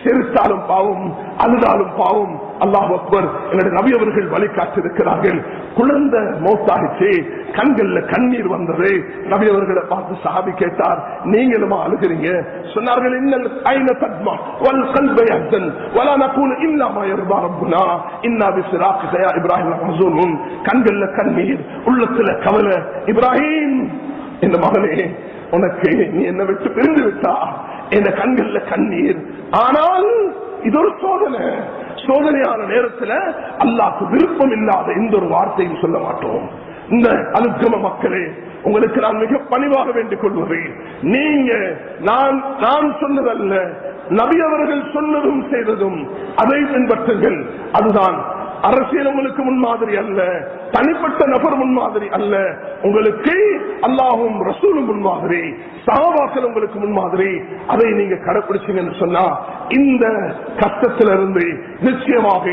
சிரித்தாலும் பாவம், அழுதாலும் பாவம். அல்லாஹ் அக்பர். எங்களுடைய நபி அவர்கள் வழிகாட்டிருக்கிறார்கள். குழந்தை மௌத்தாகிச்சு, கண்கள்ல கண்ணீர் வந்தது. நபி அவர்களை பார்த்து சஹாபி கேட்டார், நீங்களுமா அழுகிறீங்க? சொன்னார்கள், இன்னல் ஐன தத்மா வல் கல்பு யஹ்சன் வலா நகூலு இல்லா மா யர்தா ரப்புனா இன்னா பிஸ்ராகிக யா இப்ராஹிம் லமஹ்சூன். கண்கள்ல கண்ணீர், உள்ளத்துல கவலை. இப்ராஹிம், இந்த மகனே, உனக்கு நீ என்ன விட்டு பிரிந்து விட்டா, என் கண்கள்ல கண்ணீர். ஆனால் இது ஒரு சோதனையான நேரத்தில் அல்லாஹ்க்கு விருப்பம் இல்லாத எந்த ஒரு வார்த்தையும் சொல்ல மாட்டோம். இந்த அலுக்கிரம மக்களே, உங்களுக்கு நான் மிக பணிவாக வேண்டிக் கொள்வது, நீங்க நான் சொன்னதல்ல, நபி அவர்கள் சொன்னதும் செய்ததும் அதை பின்பற்றுங்கள். அதுதான் அரசியல் உங்களுக்கு முன்மாதிரி அல்ல, தனிப்பட்ட நபர் முன்மாதிரி அல்ல. உங்களுக்கு அல்லாஹும் ரசூலும் முன்மாதிரி, சஹாபாக்கள் உங்களுக்கு முன்மாதிரி. அதை நீங்க கடைபிடிச்சீங்கன்னு சொன்னா இந்த கஷ்டத்திலிருந்து நிச்சயமாக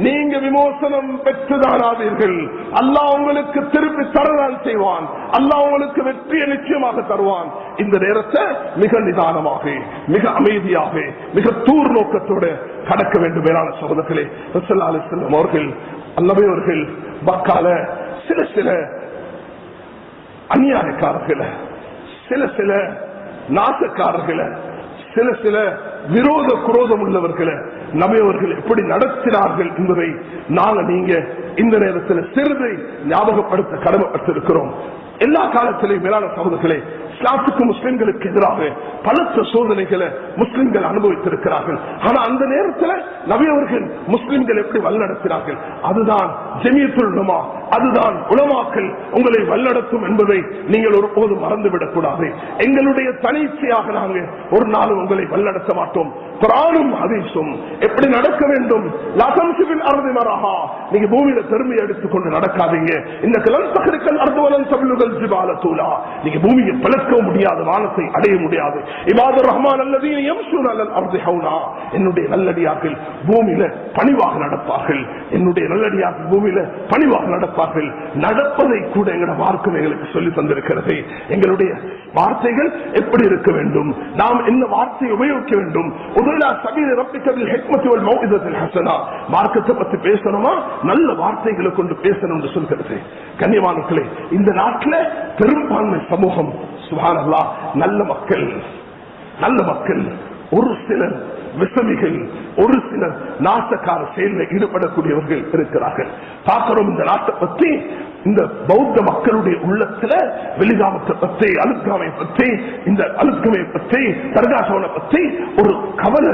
நீங்க விமோசனம் பெற்றுதானாதீர்கள். அல்லாஹ் உங்களுக்கு திருப்பி தரதான் செய்வான். அல்லாஹ் உங்களுக்கு வெற்றியை நிச்சயமாக தருவான். இந்த நேரத்தை மிக நிதானமாக, மிக அமைதியாக, மிக தூர் நோக்கத்தோடு கடக்க வேண்டும். மேலான சகோதரர்களே, ரசூலுல்லாஹி அலைஹி வஸல்லம் அவர்கள், அல்லாஹ்வே அவர்கள் மக்கால சில அநியாயக்காரர்களை, சில நாசக்காரர்களை, சில விரோத குரோதம் உள்ளவர்களை நபி அவர்கள் எப்படி நடத்தினார்கள் என்பதை நீங்க இந்த நேரத்தில் சிறிது ஞாபகப்படுத்த கடமைப்பட்டிருக்கிறோம். எல்லா காலத்திலையும் மேலான சகோதரர்களே, இஸ்லாத்துக்கு முஸ்லிம்களுக்கு எதிராக பலத்த சோதனைகளை முஸ்லிம்கள் அனுபவித்திருக்கிறார்கள். ஆனா அந்த நேரத்தில் நபி அவர்கள் முஸ்லிம்கள் எப்படி வழிநடத்தினார்கள்? அதுதான் ஜமீயத்துல் உலமா, அதுதான் உலமாக்கள் உங்களை வழிநடத்தும் என்பதை நீங்கள் ஒருபோதும் மறந்துவிடக் கூடாது. எங்களுடைய தனிச்சையாக நாங்கள் ஒரு நாளும் உங்களை வழிநடத்த மாட்டோம். குர்ஆனும் ஹதீஸும் எப்படி நடக்க வேண்டும். நீங்க பூமியில பெருமையை எடுத்துக்கொண்டு நடக்காதீங்க. இந்த கிளம்புகள் அர்த்தவலன் தமிழ்கள் வல் தூலா. நீங்க பூமியை பிளக்க முடியாது, வானத்தை அடைய முடியாது. இபாதுர் ரஹ்மான் அல்லதீன யம்ஷூன அலல் அர்தி ஹௌனா. என்னுடைய நல்லடியார்கள் பூமியில பணிவாக நடப்பார்கள். என்னுடைய நல்லடியார்கள் பூமியில பணிவாக நடப்பார்கள். நடப்பதை கூட எங்களோட மார்க்கம் எங்களுக்கு சொல்லி தந்திருக்கிறது. எங்களுடைய வார்த்தைகள் எப்படி இருக்க வேண்டும், நாம் என்ன வார்த்தையை உபயோகிக்க வேண்டும். மார்க்கத்தை பத்தி பேசணுமா, நல்ல வார்த்தைகளை கொண்டு பேசணும் சொல்கிறது. கண்ணியமானவர்களே, இந்த நாட்டில் பெரும்பான்மை சமூகம் சுப்ஹானல்லாஹ் நல்ல மக்கள், ஒரு சிலர் விசமிகள், ஒரு சிலர் நாசக்கார செயலில் ஈடுபடக்கூடியவர்கள் இருக்கிறார்கள். பார்க்கிறோம் இந்த நாட்டை பற்றி, இந்த பௌத்த மக்களுடைய உள்ளத்துல வெளிகாமத்தை பற்றி, அலுத்காமை பற்றி, இந்த அலுத்கமை பற்றி, தர்காசவனை பற்றி ஒரு கவலை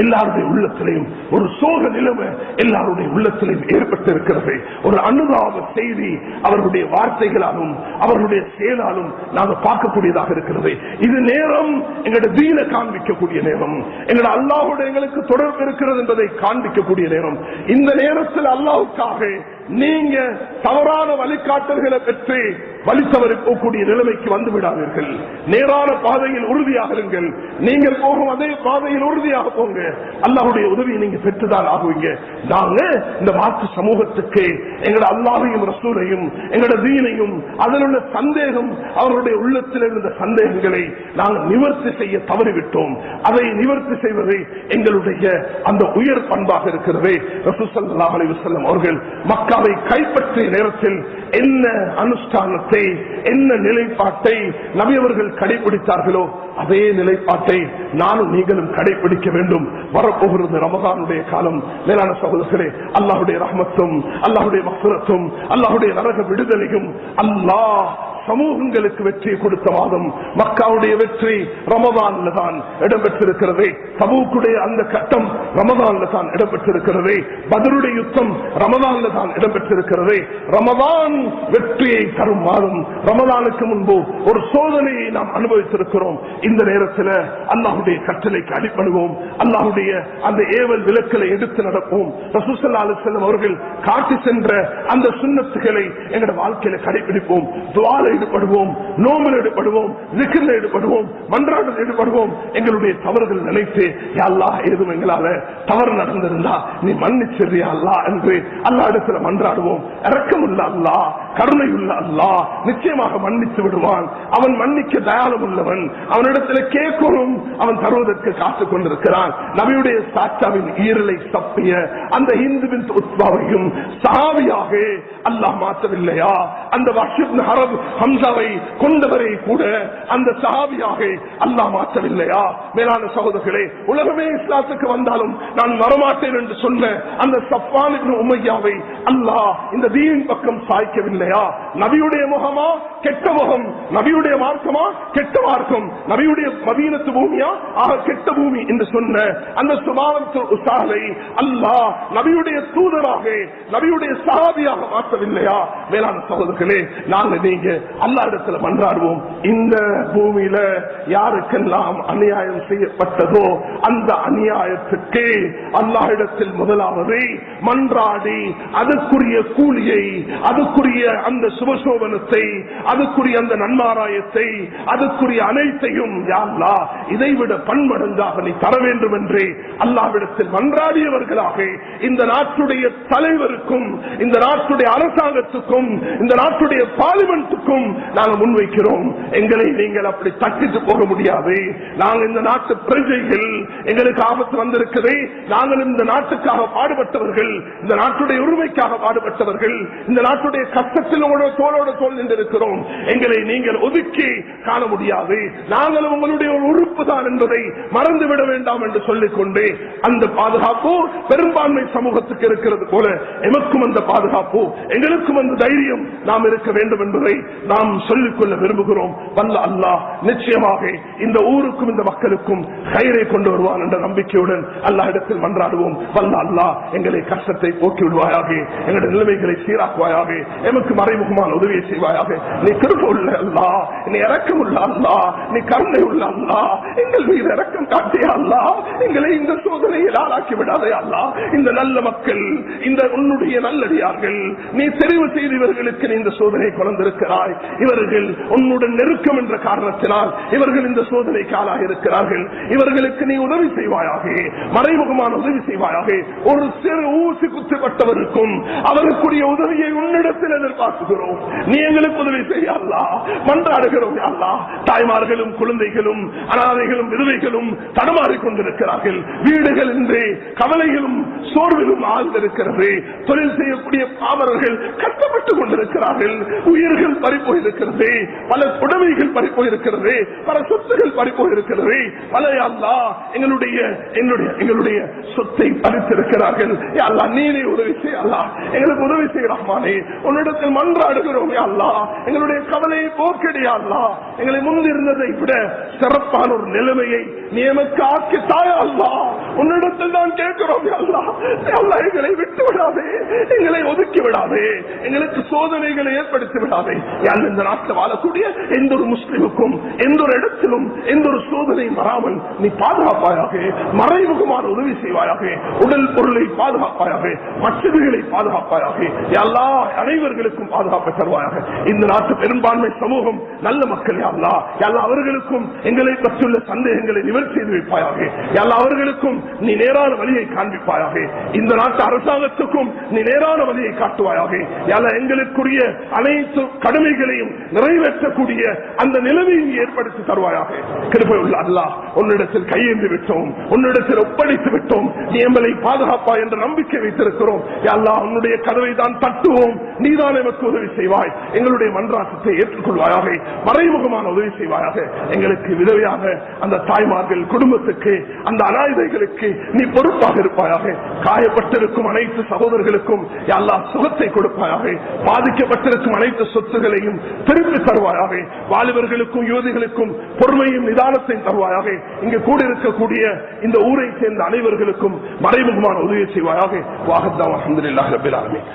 எல்லாருடைய உள்ளத்திலையும், ஒரு சோக நிலைமை எல்லாருடைய உள்ளத்திலையும் ஏற்பட்டிருக்கிறது. ஒரு அனுதாப செய்தி அவர்களுடைய வார்த்தைகளாலும் அவர்களுடைய செயலாலும் நாங்கள் பார்க்கக்கூடியதாக இருக்கிறது. இது நேரம் எங்களுடைய தீனை காண்பிக்கக்கூடிய நேரம், எங்களுடைய அல்லாஹ்வோடு எங்களுக்கு தொடர்பு இருக்கிறது என்பதை காண்பிக்கக்கூடிய நேரம். இந்த நேரத்தில் அல்லாஹ்வுக்காக நீங்க தவறான வழிகாட்டல்களை பெற்று வழித்தவரை போகக்கூடிய நிலைமைக்கு வந்து விடாதீர்கள். நேரான பாதையில் உறுதியாக இருங்கள். நீங்கள் போகும் அதே பாதையில் உறுதியாக போங்க. அல்லாஹ்வுடைய உதவியை நீங்க பெற்றுதான் ஆகுவீங்க. நாங்க இந்த மாற்று சமூகத்துக்கு எங்களோட அல்லாஹையும் ரசூலையும் எங்களோட தீனையும் அதில் உள்ள சந்தேகம், அவர்களுடைய உள்ளத்தில் இருந்த சந்தேகங்களை நாங்கள் நிவர்த்தி செய்ய தவறிவிட்டோம். அதை நிவர்த்தி செய்வது எங்களுடைய அந்த உயர் பண்பாக இருக்கிறது. ரசூல் ஸல்லல்லாஹு அலைஹி வஸல்லம் அவர்கள் மக்காவை கைப்பற்றிய நேரத்தில் என்ன அனுஷ்டானத்தை, என்ன நிலைப்பாட்டை நபி அவர்கள் கடைபிடித்தார்களோ அதே நிலைப்பாட்டை நானும் நீங்களும் கடைபிடிக்க வேண்டும். வரப்போகிறது ரமதானுடைய காலம். மேலான சகோதரர்களே, அல்லாஹ்வுடைய ரஹ்மத்தும் அல்லாஹ்வுடைய மக்ஃபிரத்தும் அல்லாஹ்வுடைய நரக விடுதலையும் அல்லாஹ் சமூகங்களுக்கு வெற்றியை கொடுத்த மாதம். மக்காவுடைய வெற்றி ரமதான்ல தான் இடம்பெற்றிருக்கிறது. தபூக்குடைய அந்த கட்டம் ரமதான்ல தான் இடம்பெற்றிருக்கிறது. பத்ருடைய யுத்தம் ரமதான்ல தான் இடம்பெற்றிருக்கிறது. ரமதான் வெற்றியை தரும் மாதம். ரமதானுக்கு முன்பு ஒரு சோதனையை நாம் அனுபவித்திருக்கிறோம். இந்த நேரத்தில் அல்லாஹ்வுடைய கட்டளைக்கு அடிபணிவோம். அல்லாஹ்வுடைய அந்த ஏவல் விலக்கலை எடுத்து நடப்போம். ரசூல் ஸல்லல்லாஹு அலைஹி வஸல்லம் அவர்கள் காட்டி சென்ற அந்த சுன்னத்துகளை எங்களுடைய வாழ்க்கையில கடைபிடிப்போம். துஆல ஈடுபடுவோம், நோம்பில் ஈடுபடுவோம், ஸிக்ரில் ஈடுபடுவோம், மன்றாட்டில் ஈடுபடுவோம். எங்களுடைய தவறுகள் நினைத்து யா அல்லாஹ் ஏதும் எங்களால தவறு நடந்திருந்தா நீ மன்னிச்சிரு யா அல்லாஹ் என்று அல்லாஹ் இடத்துல மன்றாடுவோம். இரக்கமுள்ள அல்லாஹ், கருணையுள்ள அல்லாஹ் நிச்சயமாக மன்னித்து விடுவான். அவன் மன்னிக்க தயாளம் உள்ளவன். அவனிடத்துல கேட்கணும், அவன் தருவதற்கு காத்துக் கொண்டிருக்கிறான். நபியுடைய சாச்சாவின் ஈரலை தப்பிய அந்த இந்துவின் உத்பாவையும் சஹாபியாக அல்லாஹ் மாற்றவில்லையா? அந்த வஹ்ஷ் ஹரப் ஹம்சாவை கொண்டவரை கூட அந்த சஹாபியாக அல்லாஹ் மாற்றவில்லையா? மேலான சகோதரர்களே, உலகமே இஸ்லாத்துக்கு வந்தாலும் நான் வரமாட்டேன் என்று சொன்ன அந்த சஃப்வான் இப்னு உமையாவை அல்லாஹ் இந்த தீன் பக்கம் சாய்க்கவில்லையா? நபியுடைய முகமா கெட்ட முகம், நபியுடைய மார்க்கமா கெட்ட மார்க்கம், நபியுடைய மதீனத்து பூமியா ஆக கெட்ட பூமி என்று சொன்ன அந்த சுபாவத்து உசாலை அல்லாஹ் நபியுடைய தூதராக, நபியுடைய சஹாபியாக மாற்றவில்லையா? மேலான சகோதரர்களே, நாங்கள் நீங்க அல்லாஹ் இடத்துல மன்றாடுவோம். இந்த பூமியில யாருக்கெல்லாம் அநியாயம் செய்யப்பட்டதோ அந்த அநியாயத்துக்கு அல்லாஹ் இடத்தில் முதலாவது மன்றாடி அதற்குரிய கூலியை, அதற்குரிய அந்த சுபசோபனத்தை, அதற்குரிய அந்த நன்மாராயத்தை, அதற்குரிய அனைத்தையும் யா அல்லாஹ் இதைவிட பன்மடங்காக நீ தர வேண்டும் என்று அல்லாஹ்விடத்தில் மன்றாடியவர்களாக இந்த நாட்டுடைய தலைவருக்கும், இந்த நாட்டுடைய அரசாங்கத்துக்கும், இந்த நாட்டுடைய பார்லிமெண்ட்டுக்கும் நாங்கள் முன்வைக்கிறோம். எங்களை நீங்கள் அப்படி தட்டிட்டு போக முடியாது. நாங்கள் இந்த நாட்டு பிரஜைகள், எங்களுக்கு ஆபத்து வந்திருக்கிறது. நாங்கள் இந்த நாட்டுக்காக பாடுபட்டவர்கள், இந்த நாட்டுடைய உரிமைக்காக பாடுபட்டவர்கள், இந்த நாட்டுடைய கஷ்டத்தில் உங்களோட தோளோட தோல் நின்றிருக்கிறோம். எங்களை நீங்கள் ஒதுக்கி காண முடியாது. நாங்களும் உங்களுடைய ஒரு உறுப்பு தான் என்பதை மறந்துவிட வேண்டாம் என்று சொல்லிக்கொண்டு அந்த பாதுகாப்பு பெரும்பான்மை சமூகத்துக்கு இருக்கிறது போல எமக்கும் அந்த பாதுகாப்பு, எங்களுக்கும் அந்த தைரியம் நாம் இருக்க வேண்டும் என்பதை நாம் சொல்லிக்கொள்ள விரும்புகிறோம். வல்ல அல்லாஹ் நிச்சயமாக இந்த ஊருக்கும் இந்த மக்களுக்கும் கயிறை கொண்டு வருவான் என்ற நம்பிக்கையுடன் அல்லாஹ் இடத்தில் மன்றாடுவோம். வல்ல அல்லாஹ் எங்களை கஷ்டத்தை போக்கி விடுவாயாக, எங்களுடைய நிலைமைகளை சீராக்குவாயாக, எமக்கு மறைமுகமான உதவியை செய்வாயாக. நீ கிருபை உள்ள அல்லாஹ், நீ இரக்கம் உள்ள அல்லாஹ், நீ கருணை உள்ள அல்லாஹ், எங்கள் மீது இரக்கம் காட்டிய அல்லாஹ், எங்களை இந்த சோதனையில் ஆளாக்கி விடாதே அல்லாஹ். இந்த நல்ல மக்கள், இந்த உன்னுடைய நல்லடியார்கள், நீ தெரிவு செய்தவர்களுக்கு நீ இந்த சோதனை கொண்டிருக்கிறாய். இவர்கள் உன்னுடன் நெருக்கம் என்ற காரணத்தினால் இவர்கள் இந்த சோதனைக்கு ஆளாக இருக்கிறார்கள். இவர்களுக்கு நீ உதவி செய்வாயாக, மறைமுகமான உதவி செய்வாயாக. ஒரு சிறு ஊசி குத்துப்பட்டவருக்கும் அவருக்குரிய உதவியை உன்னிடத்தில் எதிர்பார்க்கிறோம். நீ எங்களுக்கு உதவி செய்ய அல்லாஹ் மன்றாடுகிறோம். அல்லாஹ் தாய்மார்களும் குழந்தைகளும் அனாதைகளும் விதவைகளும் தடமாறிக் கொண்டிருக்கிறார்கள். வீடுகள் இன்றி கவலைகளும் சோர்விலும் ஆழ்ந்திருக்கிறது. தொழில் செய்யக்கூடிய பாமரர்கள் கஷ்டப்பட்டுக் கொண்டிருக்கிறார்கள். உயிர்கள் பறிப்போயிருக்கிறது, பல உடைமைகள் பறிப்போயிருக்கிறது, பல சொத்துகள் பறிப்போயிருக்கிறது. பல அல்லாஹ் எங்களுடைய சொத்தை பறித்திருக்கிறார்கள். அல்லாஹ் நீனே உதவி செய்ய அல்லாஹ் எங்களுக்கு உதவி செய்ய ரஹ்மானே. உன்னிடத்தில் மன்றாடுகிறோம் அல்லாஹ். எங்களுடைய கவலையை போக்கடியா அல்லாஹ். எங்களை முன்னிருந்ததை விட சிறப்பான ஒரு நிலைமையை நீ எமக்கு ஆக்கி தாயா அல்லாஹ். உன்னிடத்தில் தான் கேட்கிறோம் அல்லாஹ். அல்லாஹ் எங்களை விட்டு விடாதே, எங்களை ஒதுக்கி விடாதே, எங்களுக்கு சோதனைகளை ஏற்படுத்தி விடாதே. இந்த நாட்டில் வாழக்கூடிய எந்த ஒரு முஸ்லிமுக்கும் எந்த ஒரு இடத்திலும் எந்த ஒரு சோதனையும் வராமல் நீ பாதுகாப்பாயாக, மறைமுகமான உதவி செய்வாயாக, உடல் பொருளை பாதுகாப்பாயாக, மற்றவர்களை பாதுகாப்பாயாக, எல்லா அனைவர்களுக்கும் பாதுகாப்பை தருவாயாக. இந்த நாட்டு பெரும்பான்மை சமூகம் நல்ல மக்கள் அல்லா, எல்லா அவர்களுக்கும் எங்களை பற்றியுள்ள சந்தேகங்களை நிவர்த்தி செய்து வைப்பாயாக. எல்லா அவர்களுக்கும் நீ நேரான வழியை காண்பிப்பாயாக. இந்த நாட்டு அரசாங்கத்துக்கும் நீ நேரான வழியை காட்டுவாயாக. எல்லா எங்களுக்குரிய அனைத்து கடமைகளையும் நிறைவேற்றக்கூடிய அந்த நிலைமையை ஏற்படுத்தி தருவாயாக. கிருபை உள்ள அல்லாஹ், உன்னிடத்தில் கையேந்து விட்டோம், உன்னிடத்தில் ஒப்படைத்து விட்டோம். நீ எங்களை பாதுகாப்பா என்ற நம்பிக்கை வைத்திருக்கிறோம். அல்லாஹ் உன்னுடைய கதவை தான் தட்டுவோம், நீதான் எனக்கு உதவி செய்வாய். எங்களுடைய மன்றாட்டத்தை ஏற்றுக்கொள்வாயாக, மறைமுகமான உதவி செய்வாயாக. எங்களுக்கு விதவையாக அந்த தாய்மார்கள் குடும்பத்துக்கு, அந்த அனாதைகளுக்கு நீ பொறுப்பாக இருப்பாயாக. காயப்பட்டிருக்கும் அனைத்து சகோதரர்களுக்கும் அல்லாஹ் சுகத்தை கொடுப்பாயாக. பாதிக்கப்பட்டிருக்கும் அனைத்து சொத்துகளையும் திருப்பி தருவாயாக. வாலிபர்களுக்கும் யுவதிகளுக்கும் பொறுமையும் நிதானத்தையும் தருவாயாக. இங்கு கூட இருக்கக்கூடிய இந்த ஊரை சேர்ந்த அனைவர்களுக்கும் மறைமுகமான உதவி செய்வாயாக. வாஹத்தா அல்ஹம்துலில்லாஹி ரப்பில் ஆலமீன்.